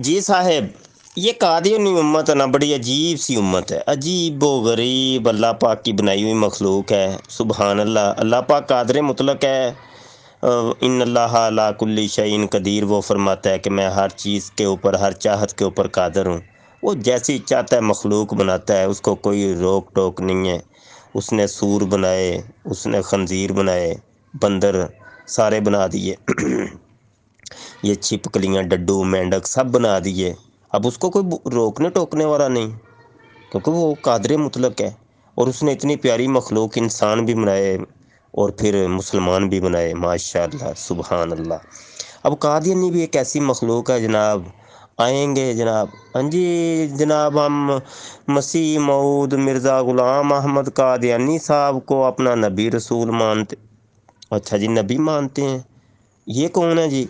جی صاحب، یہ قادیانی امت ہے نا، بڑی عجیب سی امت ہے، عجیب و غریب اللہ پاک کی بنائی ہوئی مخلوق ہے۔ سبحان اللہ، اللہ پاک قادر مطلق ہے۔ ان اللہ علی کل شیء قدیر، وہ فرماتا ہے کہ میں ہر چیز کے اوپر، ہر چاہت کے اوپر قادر ہوں۔ وہ جیسی چاہتا ہے مخلوق بناتا ہے، اس کو کوئی روک ٹوک نہیں ہے۔ اس نے سور بنائے، اس نے خنزیر بنائے، بندر سارے بنا دیے، یہ چھپکلیاں، ڈڈو، مینڈک سب بنا دیے۔ اب اس کو کوئی روکنے ٹوکنے والا نہیں، کیونکہ وہ قادر مطلق ہے۔ اور اس نے اتنی پیاری مخلوق انسان بھی بنائے اور پھر مسلمان بھی بنائے، ماشاء اللہ، سبحان اللہ۔ اب قادیانی بھی ایک ایسی مخلوق ہے جناب، آئیں گے جناب، ہاں جی جناب، ہم مسیح موعود مرزا غلام احمد قادیانی صاحب کو اپنا نبی رسول مانتے۔ اچھا جی، نبی مانتے ہیں؟ یہ کون ہے جی؟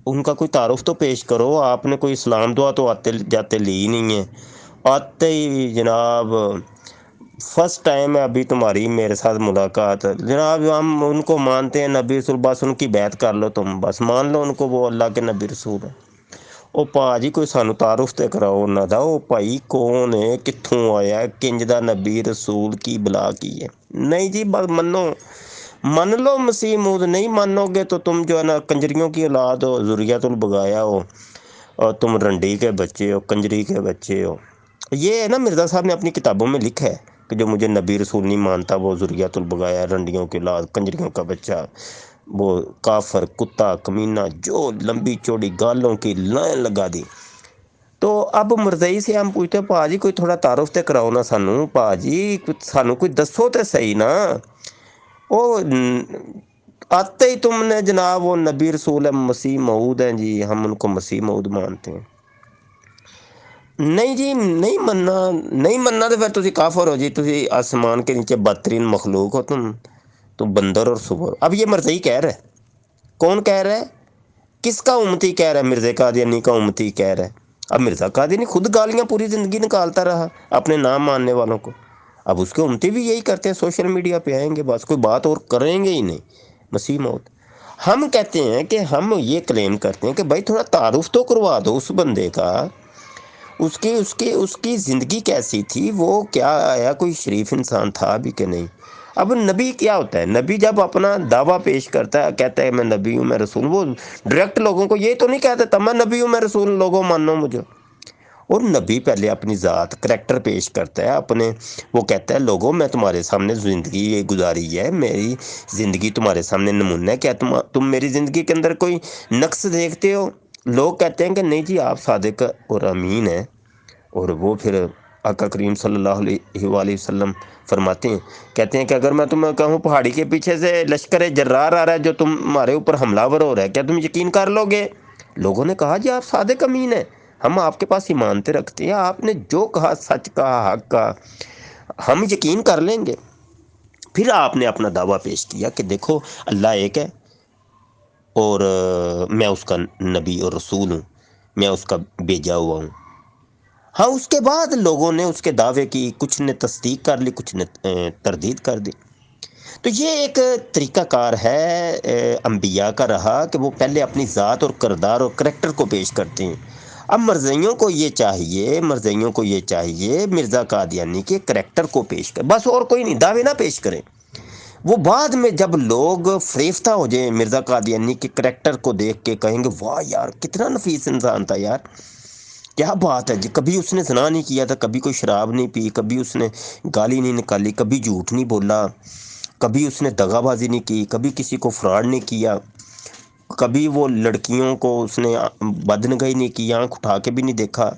ان کا کوئی تعارف تو پیش کرو۔ آپ نے کوئی اسلام دعا تو آتے جاتے لی ہی نہیں ہے، آتے ہی جناب فرسٹ ٹائم ہے ابھی تمہاری میرے ساتھ ملاقات۔ جناب ہم ان کو مانتے ہیں نبی رسول، بس ان کی بیعت کر لو، تم بس مان لو ان کو، وہ اللہ کے نبی رسول ہے۔ او پا جی کوئی سانو تعارف تے کراؤ نہ دا، او بھائی کون ہے، کتھوں آیا ہے، کنج دا نبی رسول کی بلا کی ہے؟ نہیں جی، بس من لو مسیح موعود، نہیں مانو گے تو تم جو ہے نا کنجریوں کی اولاد ہو، ذریت البغایا ہو، اور تم رنڈی کے بچے ہو، کنجری کے بچے ہو۔ یہ ہے نا مرزا صاحب نے اپنی کتابوں میں لکھا ہے کہ جو مجھے نبی رسول نہیں مانتا وہ ذریت البغایا، رنڈیوں کی اولاد، کنجریوں کا بچہ، وہ کافر، کتا، کمینہ، جو لمبی چوڑی گالوں کی لائن لگا دی۔ تو اب مرزائی سے ہم پوچھتے ہیں، پا جی کوئی تھوڑا تعارف تے کراؤ نا سانو، پا جی سانو کوئی دسو تے صحیح نا۔ او آتے ہی تم نے جناب وہ نبی رسول ہے، مسیح موعود ہیں جی، ہم ان کو مسیح موعود مانتے ہیں۔ نہیں جی، نہیں مننا، نہیں مننا تو پھر تسی کافر ہو جی، تسی آسمان کے نیچے بدترین مخلوق ہو تم بندر اور سور۔ اب یہ مرزائی کہہ رہا ہے، کون کہہ رہا ہے؟ کس کا امتی کہہ رہا ہے؟ مرزا قادیانی کا امتی کہہ رہا ہے۔ اب مرزا قادیانی خود گالیاں پوری زندگی نکالتا رہا اپنے نام ماننے والوں کو، اب اس کے امتی بھی یہی کرتے ہیں، سوشل میڈیا پہ آئیں گے بس کوئی بات اور کریں گے ہی نہیں، مسیح موت۔ ہم کہتے ہیں کہ ہم یہ کلیم کرتے ہیں کہ بھائی تھوڑا تعارف تو کروا دو اس بندے کا، اس کی زندگی کیسی تھی، وہ کیا آیا، کوئی شریف انسان تھا بھی کہ نہیں۔ اب نبی کیا ہوتا ہے؟ نبی جب اپنا دعویٰ پیش کرتا ہے، کہتا ہے میں نبی ہوں، میں رسول ہوں، وہ ڈائریکٹ لوگوں کو یہ تو نہیں کہتا تھا میں نبی ہوں، میں رسول ہوں، لوگوں مانو مجھے۔ اور نبی پہلے اپنی ذات، کریکٹر پیش کرتا ہے اپنے، وہ کہتا ہے لوگوں میں تمہارے سامنے زندگی یہ گزاری ہے، میری زندگی تمہارے سامنے نمونہ ہے، کیا تم میری زندگی کے اندر کوئی نقص دیکھتے ہو؟ لوگ کہتے ہیں کہ نہیں جی آپ صادق اور امین ہیں، اور وہ پھر آقا کریم صلی اللہ علیہ وآلہ وسلم فرماتے ہیں، کہتے ہیں کہ اگر میں تمہیں کہوں پہاڑی کے پیچھے سے لشکر جرار آ رہا ہے جو تمہارے اوپر حملہ ور ہو رہا ہے، کیا تم یقین کر لو گے؟ لوگوں نے کہا جی آپ صادق امین ہیں، ہم آپ کے پاس ایمانتے رکھتے ہیں، آپ نے جو کہا سچ کہا، حق کہا، ہم یقین کر لیں گے۔ پھر آپ نے اپنا دعویٰ پیش کیا کہ دیکھو اللہ ایک ہے، اور میں اس کا نبی اور رسول ہوں، میں اس کا بھیجا ہوا ہوں۔ ہاں اس کے بعد لوگوں نے اس کے دعوے کی، کچھ نے تصدیق کر لی، کچھ نے تردید کر دی۔ تو یہ ایک طریقہ کار ہے انبیاء کا رہا کہ وہ پہلے اپنی ذات اور کردار اور کریکٹر کو پیش کرتے ہیں۔ اب مرزائیوں کو یہ چاہیے مرزا قادیانی کے کریکٹر کو پیش کر، بس اور کوئی نہیں، دعوے نہ پیش کریں۔ وہ بعد میں جب لوگ فریفتہ ہو جائیں مرزا قادیانی کے کریکٹر کو دیکھ کے کہیں گے واہ یار کتنا نفیس انسان تھا یار، کیا بات ہے جی، کبھی اس نے زنا نہیں کیا تھا، کبھی کوئی شراب نہیں پی، کبھی اس نے گالی نہیں نکالی، کبھی جھوٹ نہیں بولا، کبھی اس نے دغا بازی نہیں کی، کبھی کسی کو فراڈ نہیں کیا، کبھی وہ لڑکیوں کو اس نے بدنگاہی نہیں کی، آنکھ اٹھا کے بھی نہیں دیکھا۔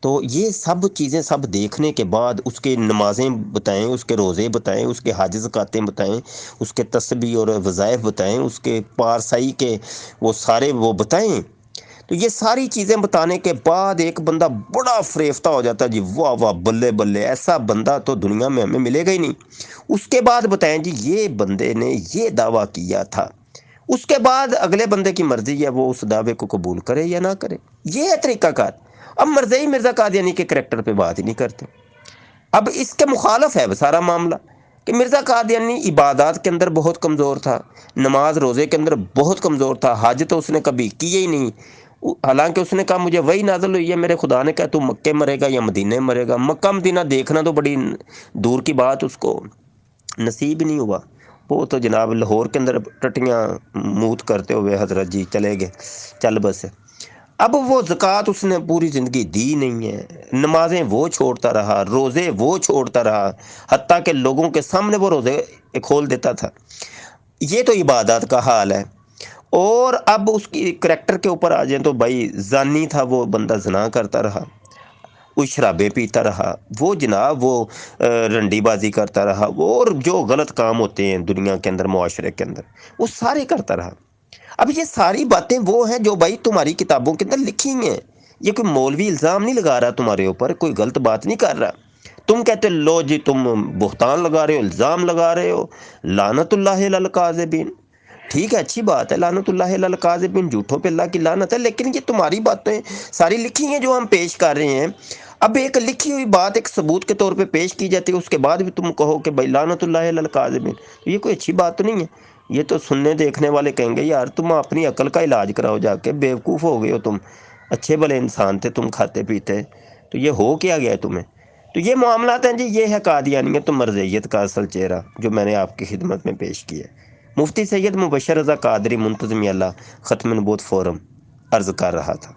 تو یہ سب چیزیں سب دیکھنے کے بعد اس کے نمازیں بتائیں، اس کے روزے بتائیں، اس کے حج زکاتیں بتائیں، اس کے تسبیح اور وظائف بتائیں، اس کے پارسائی کے وہ سارے وہ بتائیں، تو یہ ساری چیزیں بتانے کے بعد ایک بندہ بڑا فریفتہ ہو جاتا ہے جی، واہ واہ بلے بلے، ایسا بندہ تو دنیا میں ہمیں ملے گا ہی نہیں۔ اس کے بعد بتائیں جی یہ بندے نے یہ دعویٰ کیا تھا، اس کے بعد اگلے بندے کی مرضی ہے وہ اس دعوے کو قبول کرے یا نہ کرے، یہ ہے طریقہ کار۔ اب مرزائی مرزا قادیانی کے کریکٹر پہ بات ہی نہیں کرتے۔ اب اس کے مخالف ہے سارا معاملہ کہ مرزا قادیانی عبادات کے اندر بہت کمزور تھا، نماز روزے کے اندر بہت کمزور تھا، حج تو اس نے کبھی کی ہی نہیں، حالانکہ اس نے کہا مجھے وہی نازل ہوئی ہے، میرے خدا نے کہا تو مکے مرے گا یا مدینے مرے گا۔ مکہ مدینہ دیکھنا تو بڑی دور کی بات اس کو نصیب نہیں ہوا۔ وہ تو جناب لاہور کے اندر ٹٹیاں موت کرتے ہوئے حضرت جی چلے گئے، چل بس۔ اب وہ زکوٰۃ اس نے پوری زندگی دی نہیں ہے، نمازیں وہ چھوڑتا رہا، روزے وہ چھوڑتا رہا، حتیٰ کہ لوگوں کے سامنے وہ روزے کھول دیتا تھا۔ یہ تو عبادات کا حال ہے۔ اور اب اس کی کریکٹر کے اوپر آ جائیں تو بھائی زانی تھا، وہ بندہ زنا کرتا رہا، وہ شرابیں پیتا رہا، وہ جناب وہ رنڈی بازی کرتا رہا، وہ اور جو غلط کام ہوتے ہیں دنیا کے اندر، معاشرے کے اندر، وہ سارے کرتا رہا۔ اب یہ ساری باتیں وہ ہیں جو بھائی تمہاری کتابوں کے اندر لکھی ہیں۔ یہ کوئی مولوی الزام نہیں لگا رہا تمہارے اوپر، کوئی غلط بات نہیں کر رہا۔ تم کہتے لو جی تم بہتان لگا رہے ہو، الزام لگا رہے ہو، لعنت اللہ علی الکاذبین۔ ٹھیک ہے، اچھی بات ہے، لعنت اللہ علی الکاذبین، جھوٹوں پہ اللہ کی لعنت ہے، لیکن یہ تمہاری باتیں ساری لکھی ہیں جو ہم پیش کر رہے ہیں۔ اب ایک لکھی ہوئی بات ایک ثبوت کے طور پہ پیش کی جاتی ہے، اس کے بعد بھی تم کہو کہ بھائی لعنت اللہ علی الکاذبین، یہ کوئی اچھی بات تو نہیں ہے۔ یہ تو سننے دیکھنے والے کہیں گے یار تم اپنی عقل کا علاج کراؤ جا کے، بیوقوف ہو گئے ہو تم، اچھے بھلے انسان تھے تم، کھاتے پیتے، تو یہ ہو کیا گیا تمہیں؟ تو یہ معاملات ہیں جی، یہ ہے قادیانیت و مرزیت کا اصل چہرہ جو میں نے آپ کی خدمت میں پیش کیا ہے۔ مفتی سید مبشر رضا قادری، منتظم اللہ، ختم نبوت فورم، عرض کر رہا تھا۔